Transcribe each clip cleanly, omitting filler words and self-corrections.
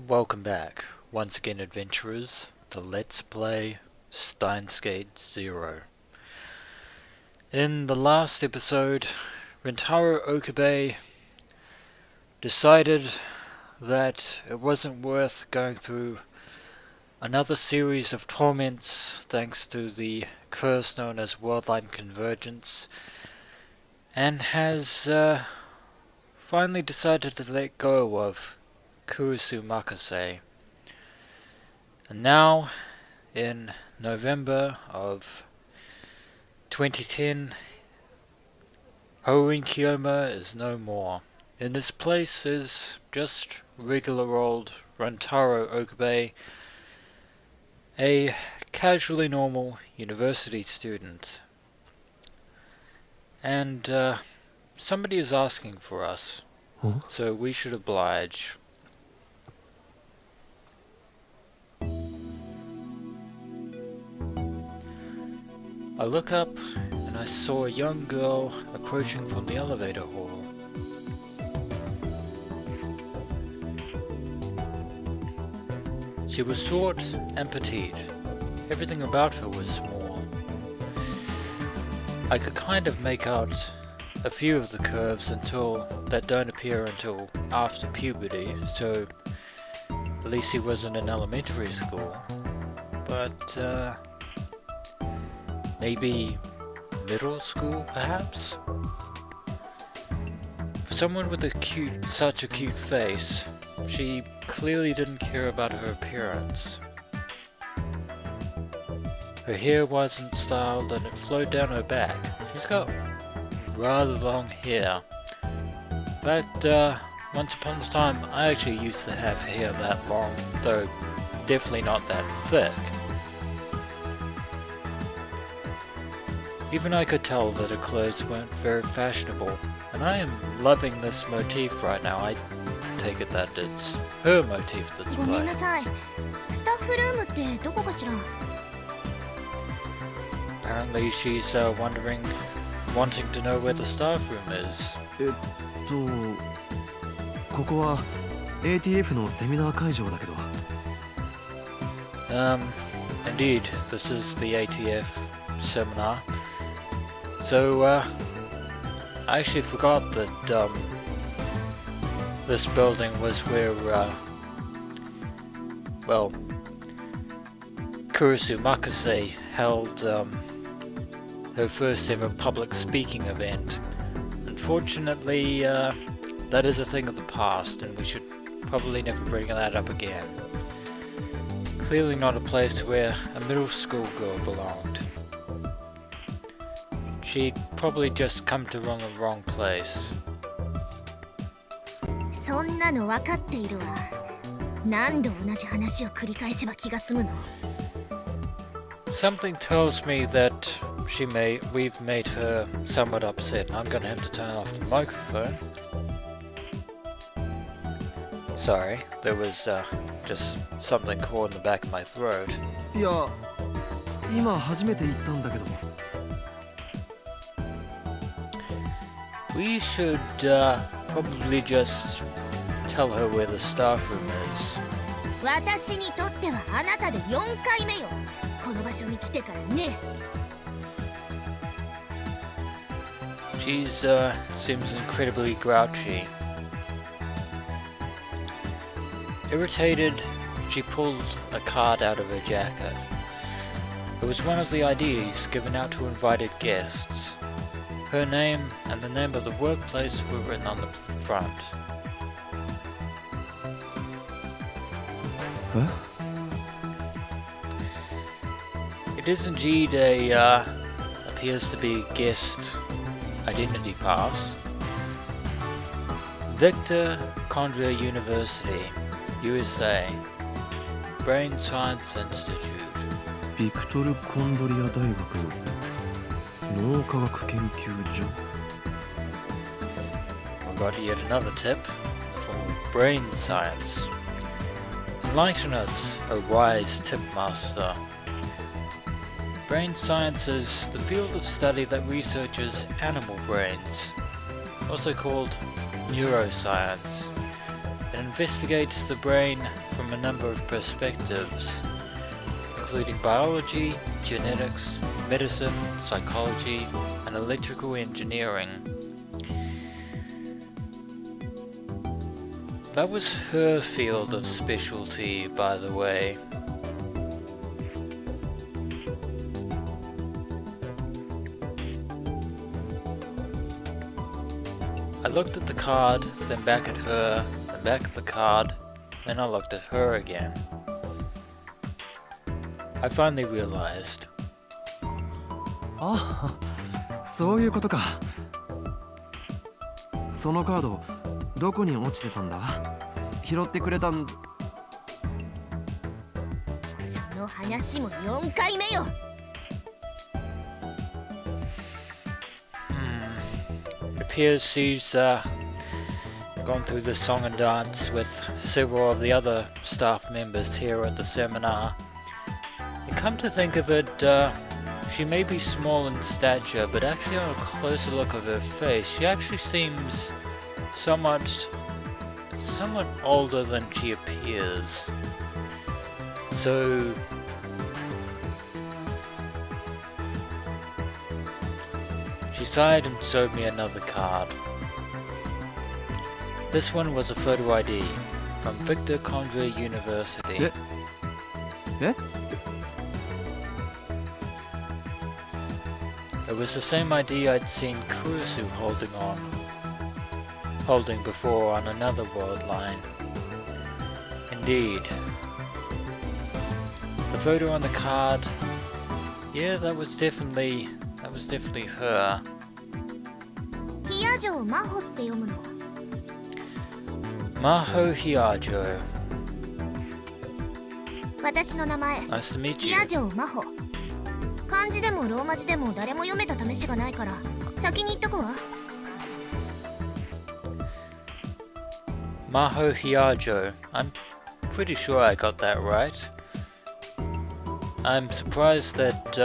Welcome back, once again adventurers, to Let's Play Steins Gate 0. In the last episode, Rintaro Okabe decided that it wasn't worth going through another series of torments thanks to the curse known as worldline convergence, and has finally decided to let go of Kurusu Makase. And now, in November of 2010, Horin Kiyoma is no more. In this place is just regular old Rintaro Okabe, a casually normal university student. And somebody is asking for us, so we should oblige. I look up and I saw a young girl approaching from the elevator hall. She was short and petite. Everything about her was small. I could kind of make out a few of the curves that don't appear until after puberty, so at least he wasn't in elementary school. But maybe middle school, perhaps? For someone with such a cute face, she clearly didn't care about her appearance. Her hair wasn't styled and it flowed down her back. She's got rather long hair. In fact, once upon a time, I actually used to have hair that long, though definitely not that thick. Even I could tell that her clothes weren't very fashionable, and I am loving this motif right now. I take it that it's her motif that's playing. Apparently she's wanting to know where the staff room is. ここは ATF のセミナー会場だけど。Indeed, this is the ATF seminar. So, I actually forgot that, this building was where, Kurusu Makase held, her first ever public speaking event. Unfortunately, that is a thing of the past, and we should probably never bring that up again. Clearly not a place where a middle school girl belonged. She'd probably just come to the wrong place. そんなの分かっているわ。何度同じ話を繰り返せば気が済むの。 Something tells me that we've made her somewhat upset. I'm gonna have to turn off the microphone. Sorry, there was just something caught in the back of my throat. いや、今初めて行ったんだけど。 We should probably just tell her where the staff room is. 私にとってはあなたで4回目よ。この場所に来てからね。She's seems incredibly grouchy. Irritated, she pulled a card out of her jacket. It was one of the IDs given out to invited guests. Her name and the name of the workplace were written on the front. Huh? It is indeed appears to be a guest identity pass. Viktor Chondria University, USA, Brain Science Institute. ビクトル・コンドリア大学脳科学研究所。 We got yet another tip for brain science. Enlighten us, O wise tip master. Brain science is the field of study that researches animal brains, also called neuroscience. It It investigates the brain from a number of perspectives, including biology, genetics, medicine, psychology, and electrical engineering. That was her field of specialty, by the way. I looked at the card, then back at her, then back at the card, then I looked at her again. I finally realized. ああ、そういうことか。そのカードどこに落ちてたんだ？拾ってくれたん？その話も4回目よ。It appears she's gone through the song and dance with several of the other staff members here at the seminar. And come to think of it, she may be small in stature, but actually on a closer look of her face, she actually seems somewhat older than she appears. So she sighed and showed me another card. This one was a photo ID from Viktor Chondria University. Eh? It was the same ID I'd seen Kurisu holding before on another worldline. Indeed. The photo on the card, yeah, that was definitely her. Hiyajo Maho って読むの。Maho Hiyajo. 私の名前。 Nice to meet you. Hiyajo Maho。漢字でもローマ字でも誰も読めた試しがないから先に言っとくわ。Maho Hiyajo. I'm pretty sure I got that right. I'm surprised that,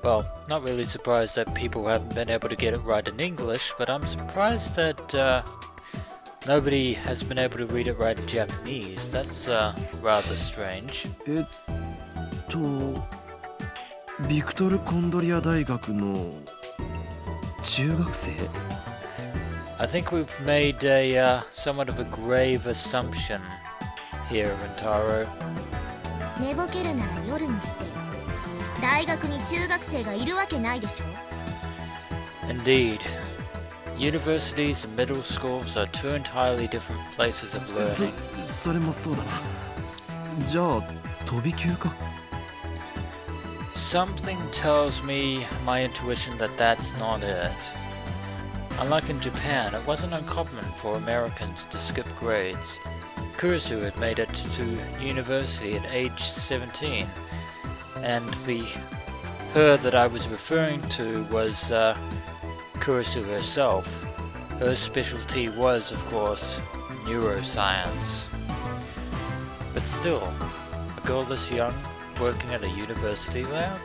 well, not really surprised that people haven't been able to get it right in English, but I'm surprised that nobody has been able to read it right in Japanese. That's rather strange. ビクトル・コンドリア大学の中学生？ I think we've made a somewhat of a grave assumption here, Rintaro. 寝ぼけるなら夜にしてよ。大学に中学生がいるわけないでしょ。Indeed. Universities and middle schools are two entirely different places of learning. それもそうだな。じゃあ飛び級か？ Something tells me my intuition that that's not it. Unlike in Japan, it wasn't uncommon for Americans to skip grades. Kurisu had made it to university at age 17, and the her that I was referring to was Kurisu herself. Her specialty was, of course, neuroscience. But still, a girl this young working at a university lab?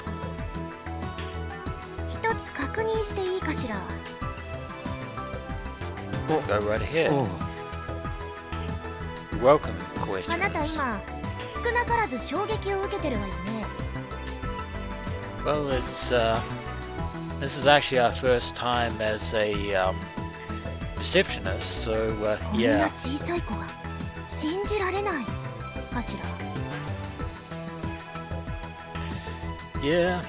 一つ確認していいかしら。 Go right ahead. おう Welcome あなた questions. 今少なからず衝撃を受けてるわよね。 Well, this is actually our first time as a receptionist, so こんな yeah. 小さい子が信じられないかしら。 Yeah,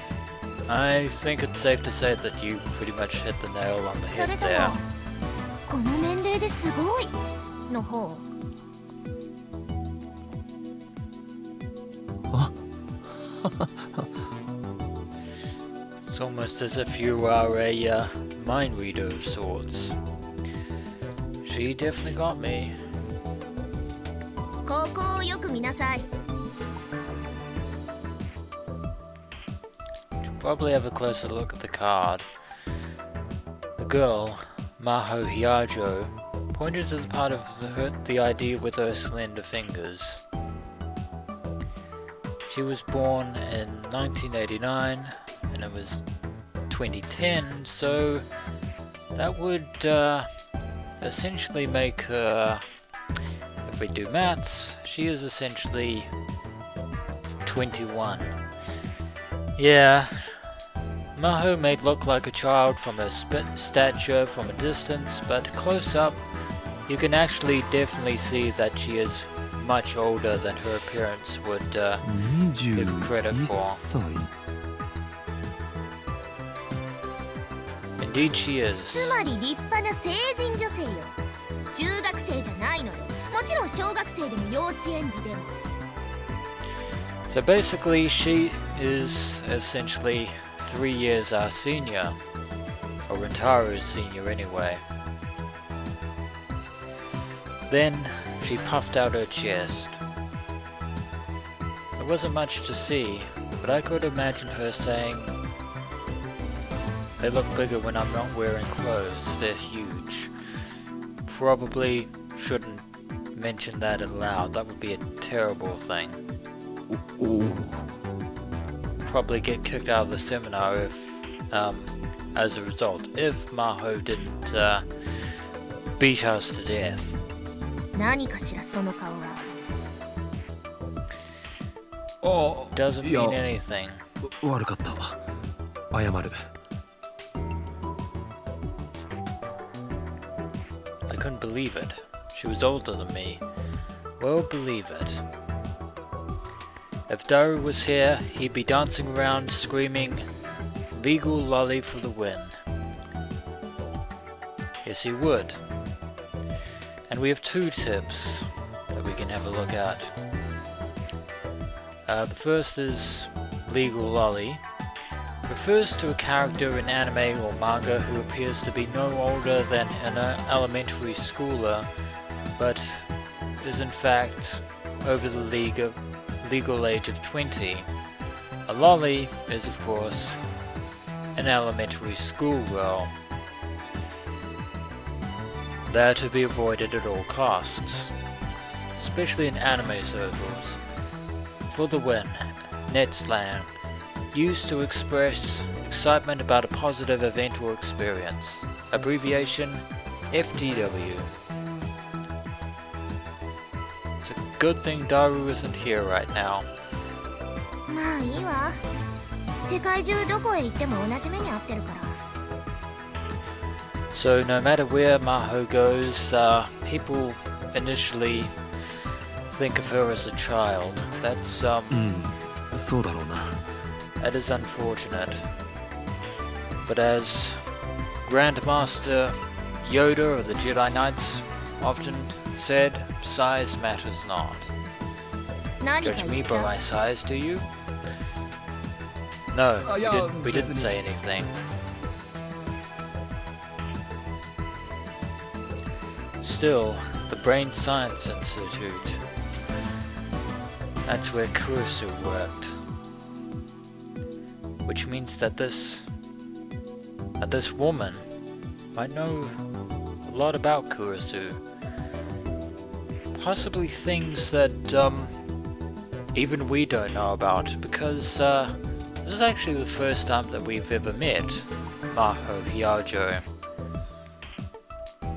I think it's safe to say that you pretty much hit the nail on the そ head れとも there. この年齢ですごいの方。 It's almost as if you are a mind reader of sorts. She definitely got me. ここをよく見なさい。 Should probably have a closer look at the card. The girl, Maho Hiyajo, pointed to the part of the ID with her slender fingers. She was born in 1989, and it was 2010, so that would essentially make her if we do maths, she is essentially 21. Yeah, Maho may look like a child from her stature from a distance, but close up, you can actually definitely see that she is much older than her appearance would give credit for. 21歳 つ Indeed she is. まり立派な成人女性よ。中学生じゃないのよ。もちろん小学生でも幼稚園児でも。 So basically she is essentially 3 years our senior, or Rintaro's senior anyway. Then she puffed out her chest. There wasn't much to see, but I could imagine her saying, "They look bigger when I'm not wearing clothes, they're huge." Probably shouldn't mention that aloud, that would be a terrible thing. Probably get kicked out of the seminar if, as a result, if Maho didn't beat us to death. 何かしらその顔は。 あ Doesn't いや mean anything. 悪かったわ謝る I couldn't believe it. She was older than me. Well, believe it. If Daru was here, he'd be dancing around screaming, "Legal lolly for the win." Yes, he would. And we have 2 tips that we can have a look at. The first is legal lolly. Refers to a character in anime or manga who appears to be no older than an elementary schooler, but is in fact over the legal age of 20. A lolly is, of course, an elementary schoolgirl. They're to be avoided at all costs, especially in anime circles. For the win, net slam, used to express excitement about a positive event or experience. Abbreviation FTW. It's a good thing Daru isn't here right now. まあいいわ。世界中どこへ行っても同じ目に遭ってるから。 So no matter where Maho goes, people initially think of her as a child. That's そうだろうな that is unfortunate. But as Grandmaster Yoda of the Jedi Knights often said, size matters not. 何か Judge 言 me っ by た my size, do you? No, yeah, we didn't say anything. Still, the Brain Science Institute. That's where Kurusu worked. Which means that this woman might know a lot about Kurusu. Possibly things that even we don't know about, because this is actually the first time that we've ever met Maho Hiyajo.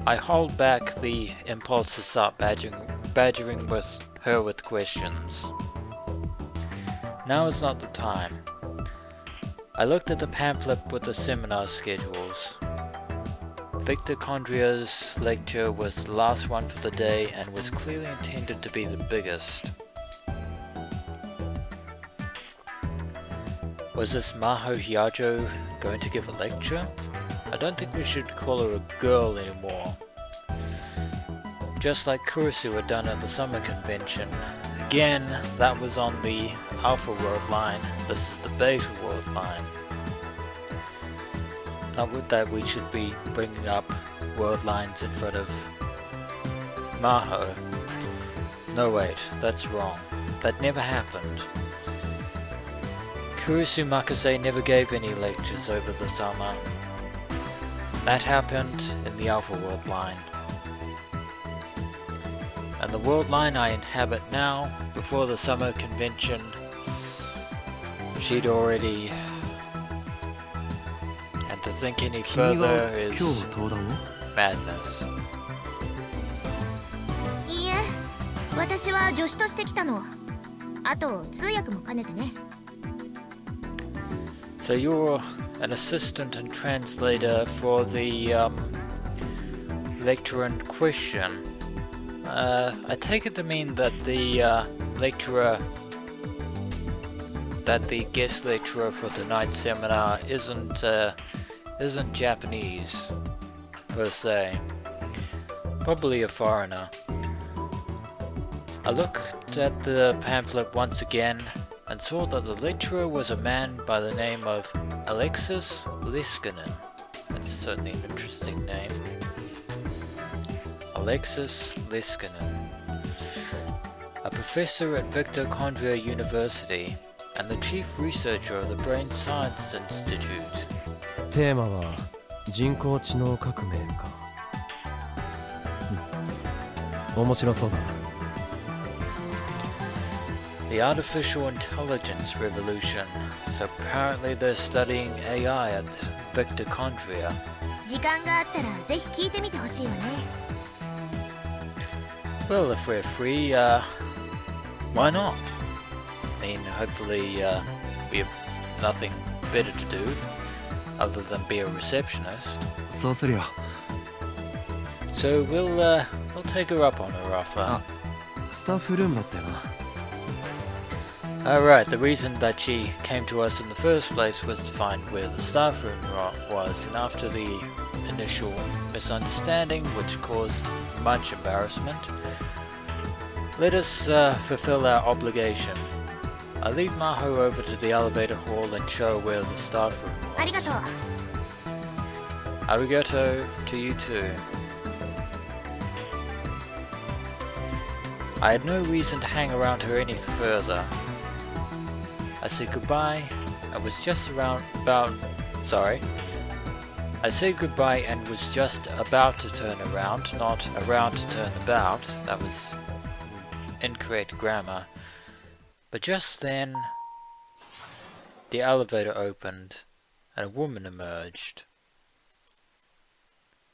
I hold back the impulse to start badgering her with questions. Now is not the time. I looked at the pamphlet with the seminar schedules. Viktor Chondria's lecture was the last one for the day and was clearly intended to be the biggest. Was this Maho Hiyajo going to give a lecture? I don't think we should call her a girl anymore. Just like Kurusu had done at the summer convention. Again, that was on the Alpha world line. This is the Beta world line. Not with that we should be bringing up world lines in front of Maho. No wait, that's wrong. That never happened. Kurusu Makase never gave any lectures over the summer. That happened in the Alpha world line. And the world line I inhabit now, before the summer convention, she'd already... And to think any 君が further 今日 is 登壇を madness. いいえ、私は助手として来たの。あと通訳も兼ねてね。So you're an assistant and translator for the lecturer in question. I take it to mean that the lecturer, that the guest lecturer for tonight's seminar isn't Japanese per se. Probably a foreigner. I looked at the pamphlet once again and saw that the lecturer was a man by the name of Alexis Liskinen. That's certainly an interesting name. Alexis Liskinen. A professor at Viktor Chondria University and the chief researcher of the Brain Science Institute. テーマは人工知能革命か。面白そうだな。The artificial intelligence revolution. So apparently they're studying AI at Viktor Chondria. 時間があったらぜひ聞いてみてほしいわね。Well, if we're free, why not? I mean, hopefully we have nothing better to do other than be a receptionist. そうするよ。 So we'll take her up on her offer. スタッフルームだったよな。Alright, the reason that she came to us in the first place was to find where the staff room was, and after the initial misunderstanding, which caused much embarrassment, let us fulfill our obligation. I lead Maho over to the elevator hall and show where the staff room was. ありがとう。 Arigato to you too. I had no reason to hang around her any further. I said goodbye. I said goodbye and was just about to turn around, not around to turn about. That was incorrect grammar. But just then, the elevator opened and a woman emerged.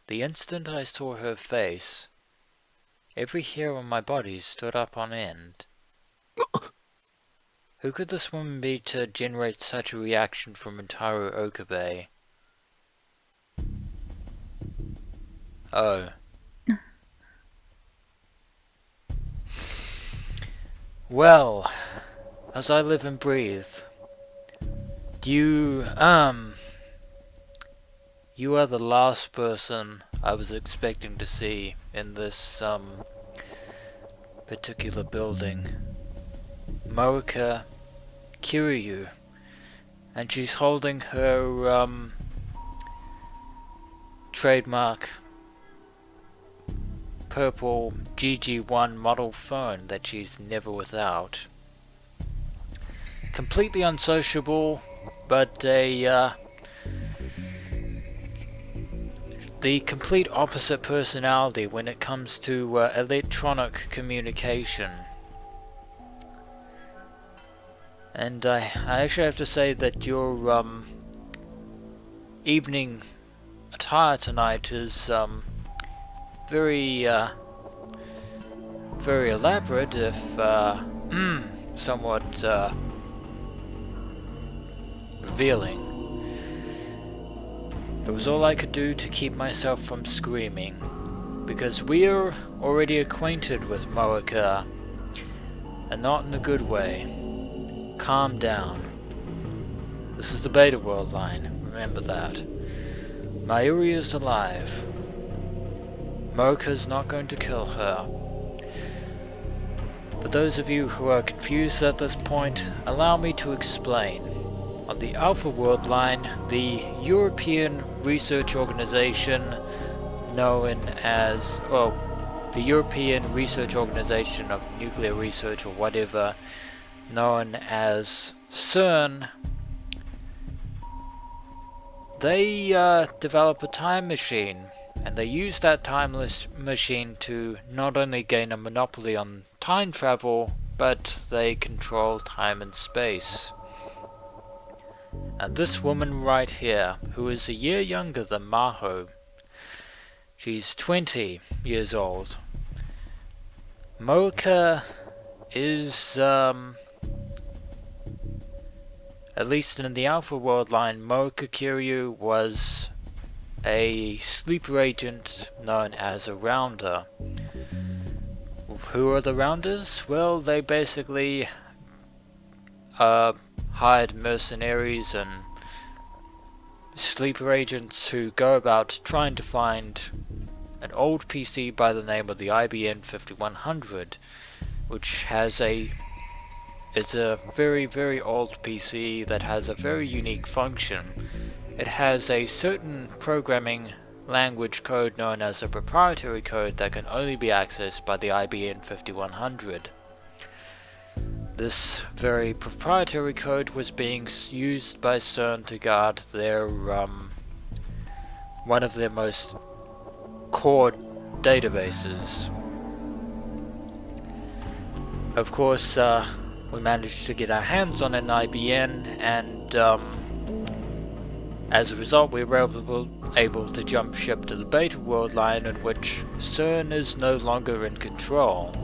The instant I saw her face, every hair on my body stood up on end. Who could this woman be to generate such a reaction from Rintaro Okabe? Oh. Well, as I live and breathe, you are the last person I was expecting to see in this particular building. Moeka Kiryu, and she's holding her trademark purple GG1 model phone that she's never without. Completely unsociable, but the complete opposite personality when it comes to electronic communication. And I actually have to say that your evening attire tonight is very elaborate, if somewhat revealing. It was all I could do to keep myself from screaming, because we're already acquainted with Moeka, and not in a good way. Calm down. This is the Beta World line, remember that. Mayuri is alive. Moeka's not going to kill her. For those of you who are confused at this point, allow me to explain. On the Alpha World line, the European research organization known as, well, the European Research Organization of Nuclear Research or whatever, known as CERN, they develop a time machine, and they use that timeless machine to not only gain a monopoly on time travel, but they control time and space. And this woman right here, who is a year younger than Maho, she's 20 years old. Mocha is, at least in the Alpha Worldline, Mocha Kiryu was a sleeper agent known as a Rounder. Who are the Rounders? Well, they basically hired mercenaries and sleeper agents who go about trying to find an old PC by the name of the IBM 5100, which is a very, very old PC that has a very unique function. It has a certain programming language code known as a proprietary code that can only be accessed by the IBM 5100. This very proprietary code was being used by CERN to guard their one of their most core databases. Of course, we managed to get our hands on an IBN, and as a result we were able to jump ship to the Beta World line, in which CERN is no longer in control.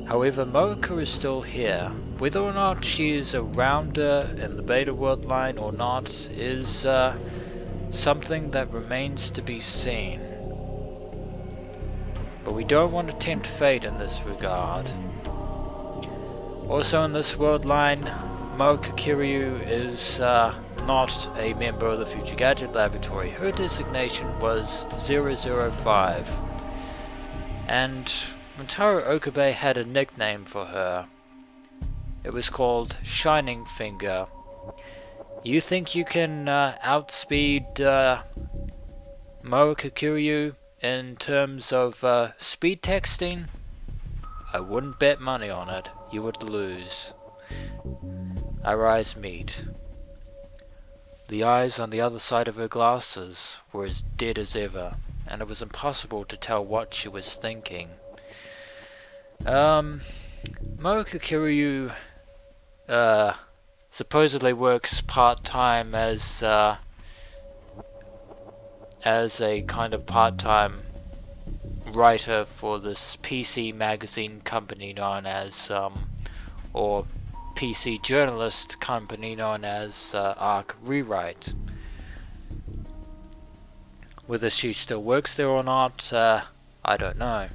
However, Mocha is still here. Whether or not she is a Rounder in the Beta World line or not is something that remains to be seen. But we don't want to tempt fate in this regard. Also in this world line, Mocha Kiryu is not a member of the Future Gadget Laboratory. Her designation was 005. And Rintaro Okabe had a nickname for her. It was called Shining Finger. You think you can outspeed Mocha Kiryu in terms of speed texting? I wouldn't bet money on it. You would lose. Our eyes meet. The eyes on the other side of her glasses were as dead as ever, and it was impossible to tell what she was thinking. Mocha Kiryu supposedly works part-time as a kind of part-time writer for this PC magazine company known as, or PC journalist company known as Arc Rewrite. Whether she still works there or not, I don't know.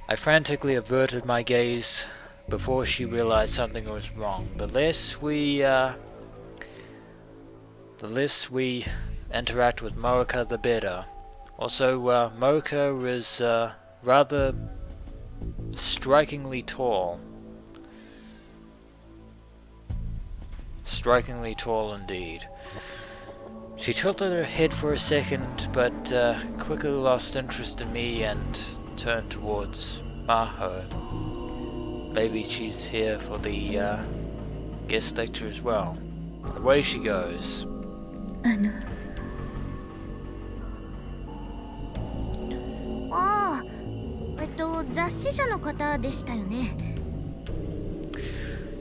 I frantically averted my gaze before she realized something was wrong. The less we interact with Mocha, the better. Also, Mocha is rather strikingly tall. Strikingly tall indeed. She tilted her head for a second, but quickly lost interest in me and turned towards Maho. Maybe she's here for the guest lecture as well. Away she goes.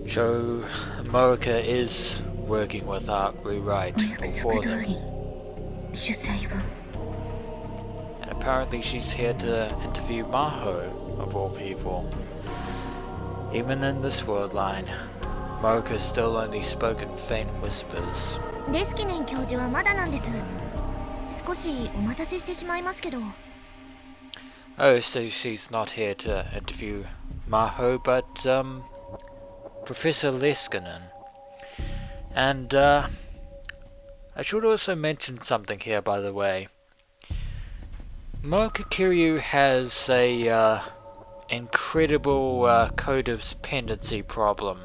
So, Mocha is working with Arc Rewrite for them. And apparently she's here to interview Maho, of all people. Even in this world line, Mocha still only spoke in faint whispers. レスキネン教授はまだなんです。少しお待たせしてしまいますけど。Oh, so she's not here to interview Maho, but Professor Leskinen. And I should also mention something here, by the way. Mocha Kiryu has a incredible codependency problem.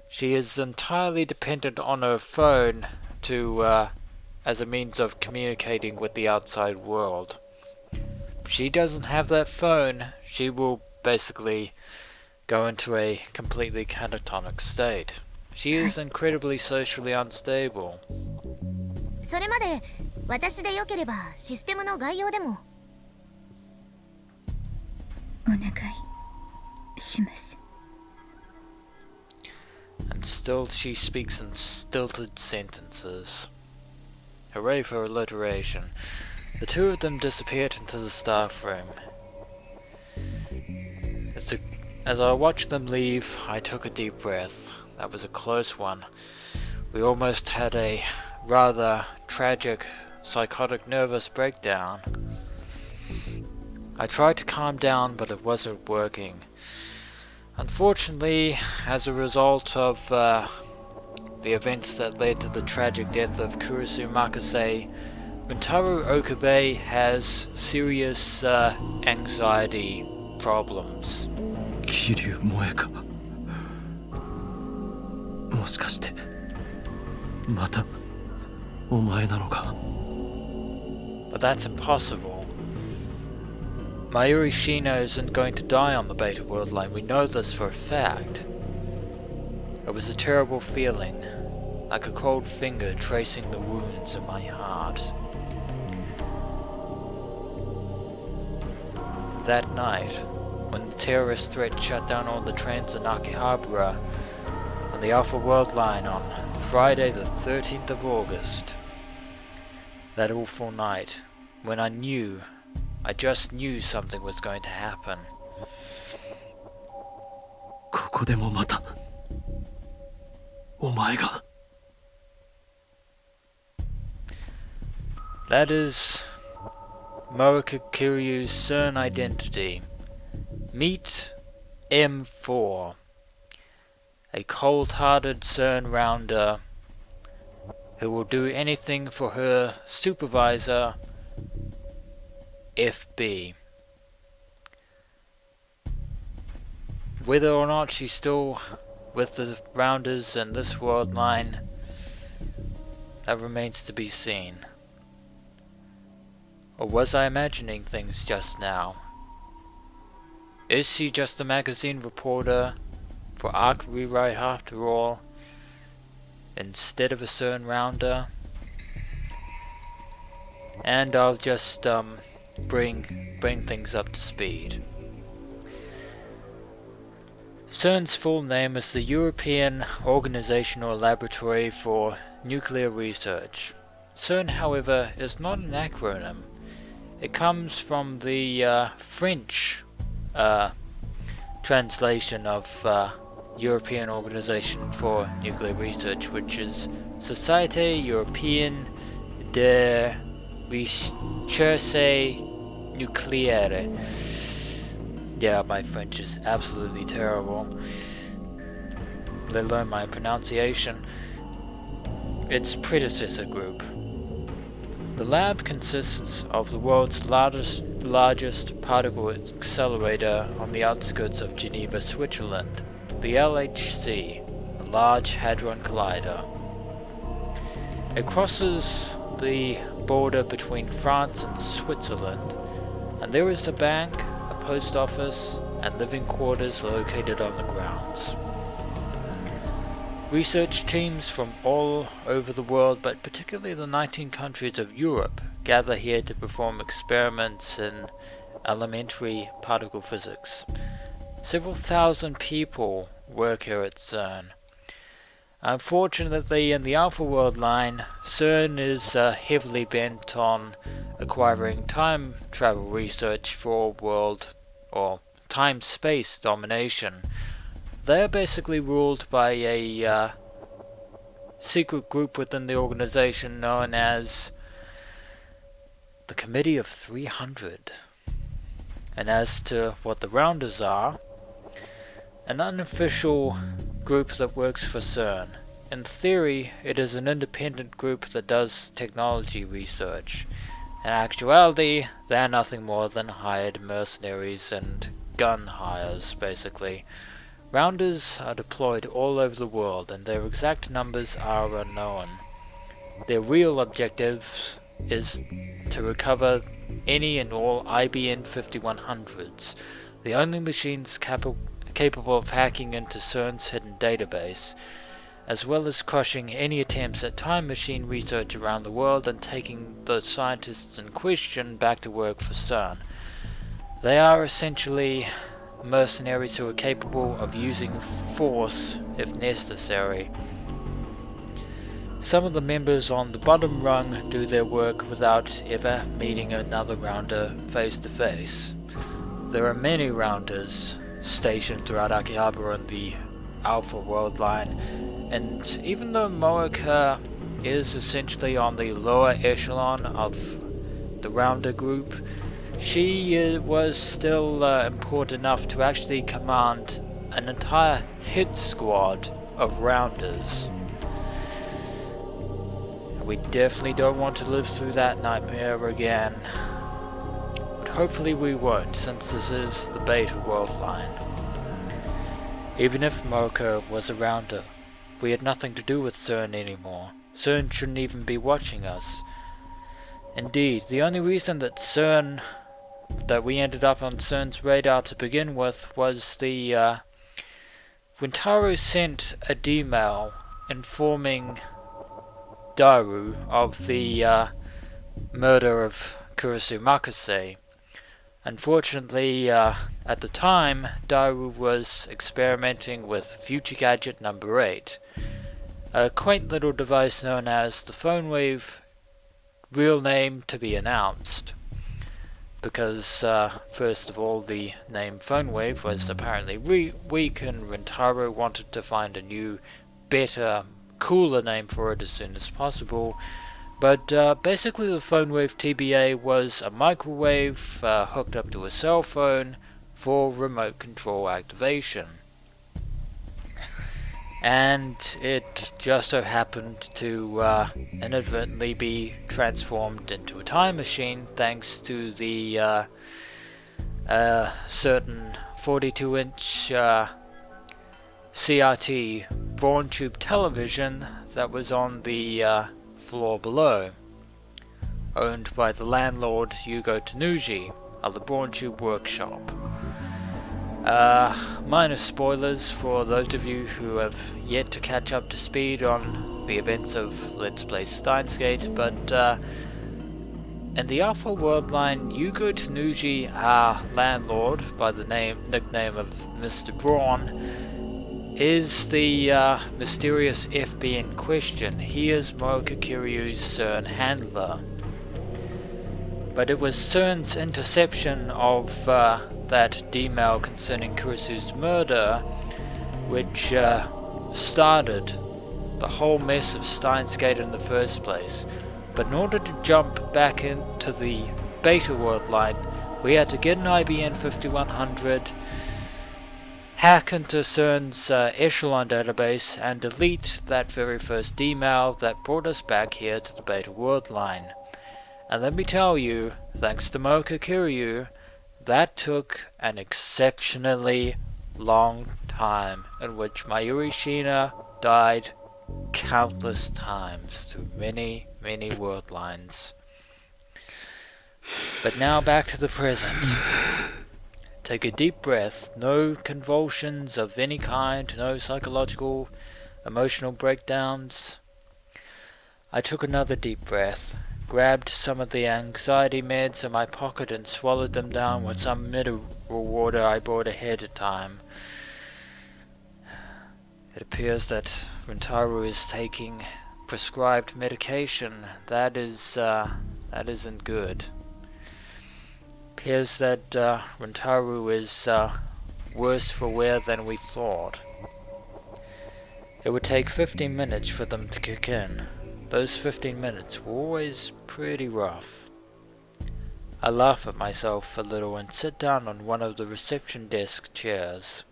She is entirely dependent on her phone to as a means of communicating with the outside world. If she doesn't have that phone, she will basically go into a completely catatonic state. She is incredibly socially unstable. それまで私でよければシステムの概要でもお願いします。 And still she speaks in stilted sentences. Hooray for alliteration. The two of them disappeared into the staff room. As I watched them leave, I took a deep breath. That was a close one. We almost had a rather tragic, psychotic nervous breakdown. I tried to calm down, but it wasn't working. Unfortunately, as a result of the events that led to the tragic death of Kurisu Makase, Rintaro Okabe has serious anxiety problems. 桐生萌か。もしかしてまたお前なのか。 But that's impossible. Mayuri Shino isn't going to die on the Beta Worldline. We know this for a fact. It was a terrible feeling, like a cold finger tracing the wounds in my heart. That night, when the terrorist threat shut down all the trains in Akihabara on the Alpha Worldline on Friday the 13th of August, that awful night, when I just knew something was going to happen. ここでもまたお前が。 That is Morika Kiryu's CERN identity. Meet M4, a cold-hearted CERN rounder who will do anything for her supervisor, FB. Whether or not she's still with the rounders and this world line, that remains to be seen. Or was I imagining things just now? Is she just a magazine reporter for Arc Rewrite after all, instead of a CERN rounder? And I'll just bring things up to speed. CERN's full name is the European Organization or Laboratory for Nuclear Research. CERN, however, is not an acronym. It comes from the French translation of European Organization for Nuclear Research, which is Société Européenne de Recherche Nucléaire. Yeah, my French is absolutely terrible. Let alone my pronunciation. Its predecessor group. The lab consists of the world's largest particle accelerator on the outskirts of Geneva, Switzerland, the LHC, the Large Hadron Collider. It crosses the border between France and Switzerland, and there is a bank, a post office, and living quarters located on the grounds. Research teams from all over the world, but particularly the 19 countries of Europe, gather here to perform experiments in elementary particle physics. Several thousand people work here at CERN. Unfortunately, in the Alpha World line, CERN is heavily bent on acquiring time travel research for world or time-space domination. They are basically ruled by a secret group within the organization known as the Committee of 300. And as to what the Rounders are, an unofficial group that works for CERN. In theory, it is an independent group that does technology research. In actuality, they are nothing more than hired mercenaries and gun hires, basically. Rounders are deployed all over the world, and their exact numbers are unknown. Their real objective is to recover any and all IBM 5100s, the only machines capable of hacking into CERN's hidden database, as well as crushing any attempts at time machine research around the world and taking the scientists in question back to work for CERN. They are essentially mercenaries who are capable of using force if necessary. Some of the members on the bottom rung do their work without ever meeting another rounder face to face. there are many rounders stationed throughout Akihabara and the Alpha World Line, and even though Moeka is essentially on the lower echelon of the rounder group, she was still important enough to actually command an entire hit squad of rounders. We definitely don't want to live through that nightmare again. But hopefully we won't, since this is the Beta World Line. Even if Moeka was a rounder, we had nothing to do with CERN anymore. CERN shouldn't even be watching us. Indeed, the only reason that we ended up on CERN's radar to begin with was the Rintaro sent a D-mail informing Daru of the murder of Kurisu Makase. Unfortunately, at the time, Daru was experimenting with Future Gadget number 8, a quaint little device known as the Phone Wave, real name to be announced. Because, first of all, the name Phone Wave was apparently weak, and Rintaro wanted to find a new, better, cooler name for it as soon as possible. But basically the Phone Wave TBA was a microwave hooked up to a cell phone for remote control activation. And it just so happened to inadvertently be transformed into a time machine thanks to the certain 42-inch CRT Braun Tube television that was on the floor below, owned by the landlord Yugo Tanuji of the Braun Tube workshop. Minor spoilers for those of you who have yet to catch up to speed on the events of Let's Play Steins, but in the Alpha World Line, Yugo Tanuji, our landlord by the nickname of Mr. Braun, is the mysterious FB in question. He is Moeka Kiryu's CERN handler. But it was CERN's interception of that D-mail concerning Kurisu's murder which started the whole mess of Steins Gate in the first place. But in order to jump back into the Beta World Line, we had to get an IBN 5100, hack into CERN's Echelon database, and delete that very first D-mail that brought us back here to the Beta World Line. And let me tell you, thanks to Moeka Kiryu, that took an exceptionally long time, in which Mayuri Shina died countless times through many, many world lines. But now back to the present. Take a deep breath. No convulsions of any kind, no psychological, emotional breakdowns. I took another deep breath, grabbed some of the anxiety meds in my pocket and swallowed them down with some mineral water I bought ahead of time. It appears that Rintaro is taking prescribed medication. That isn't good. Appears that Rintaro is worse for wear than we thought. It would take 15 minutes for them to kick in. Those 15 minutes were always pretty rough. I laugh at myself a little and sit down on one of the reception desk chairs.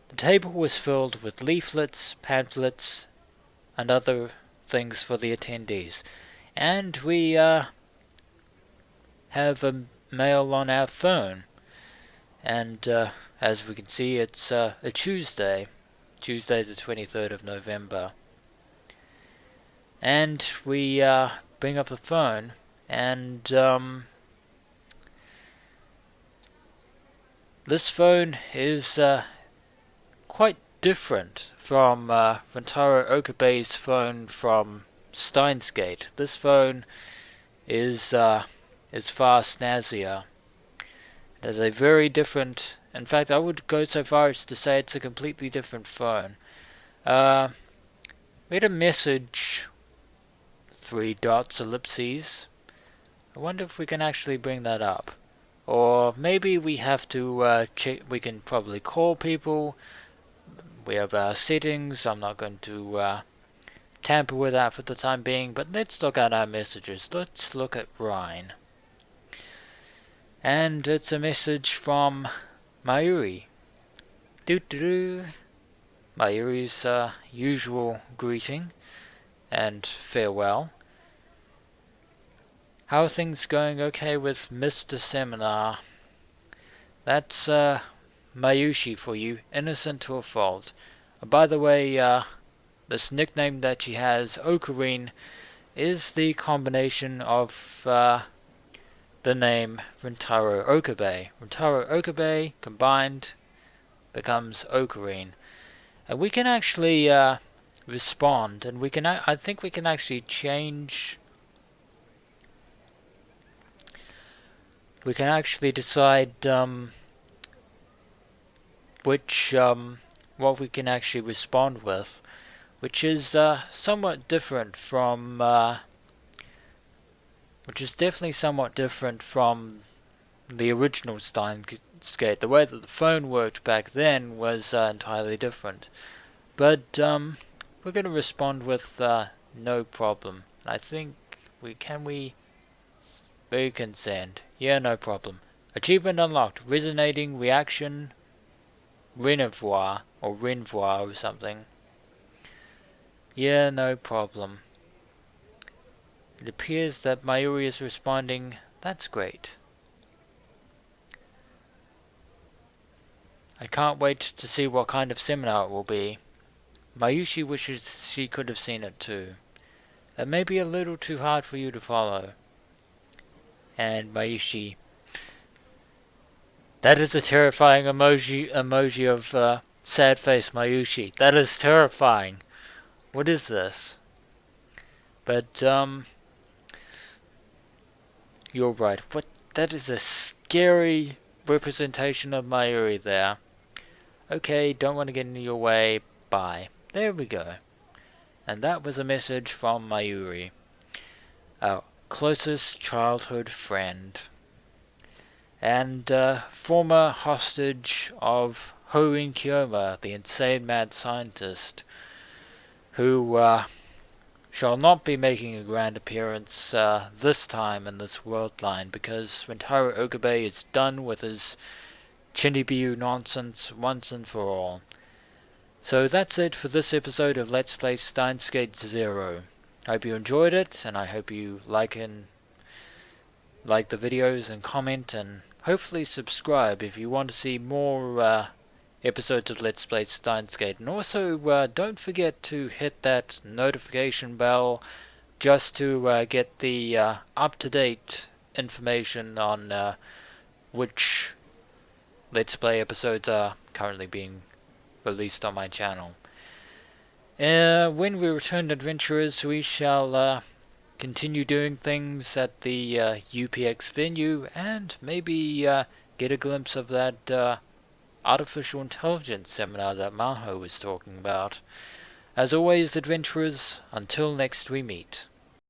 The table was filled with leaflets, pamphlets, and other things for the attendees. And we have a mail on our phone. And as we can see, it's a Tuesday the 23rd of November. And we bring up the phone, and this phone is quite different from Rintaro Okabe's phone from Steins Gate. This phone is far snazzier. It has a very different, in fact I would go so far as to say it's a completely different phone. We had a message, 3 dots, ellipses. I wonder if we can actually bring that up. Or maybe we have to check. We can probably call people. We have our settings. I'm not going to tamper with that for the time being, but let's look at our messages. Let's look at Ryan. And it's a message from Mayuri. Doo-doo-doo. Mayuri's usual greeting and farewell. How are things going? Okay with Mr. Seminar. That's Mayushi for you, innocent to a fault. By the way, this nickname that she has, Ocarine, is the combination of the name Rintaro Okabe. Rintaro Okabe combined becomes Ocarine. And we can actually respond, and we can. I think we can actually change. We can actually decide which what we can actually respond with, which is somewhat different from. Which is definitely somewhat different from the original Steins Gate. The way that the phone worked back then was entirely different. But we're going to respond with no problem. I think we can send. Yeah, no problem. Achievement unlocked. Resonating reaction. Renvoir or Renvoir or something. Yeah, no problem. It appears that Mayuri is responding. That's great. I can't wait to see what kind of seminar it will be. Mayushi wishes she could have seen it too. It may be a little too hard for you to follow. And Mayushi. That is a terrifying emoji of sad face Mayushi. That is terrifying. What is this? But you're right. What? That is a scary representation of Mayuri there. Okay, don't want to get in your way. Bye. There we go. And that was a message from Mayuri, our closest childhood friend, and former hostage of Horin Kyoma, the insane mad scientist, who shall not be making a grand appearance this time in this worldline, because Rintaro Okabe is done with his Chinibiu nonsense once and for all. So that's it for this episode of Let's Play Steins Gate 0. I hope you enjoyed it, and I hope you like the videos and comment, and hopefully subscribe if you want to see more episodes of Let's Play Steins Gate. And also don't forget to hit that notification bell just to get the up-to-date information on which Let's Play episodes are currently being released on my channel. When we return, adventurers, we shall continue doing things at the UPX venue, and maybe get a glimpse of that artificial intelligence seminar that Maho was talking about. As always, adventurers, until next we meet.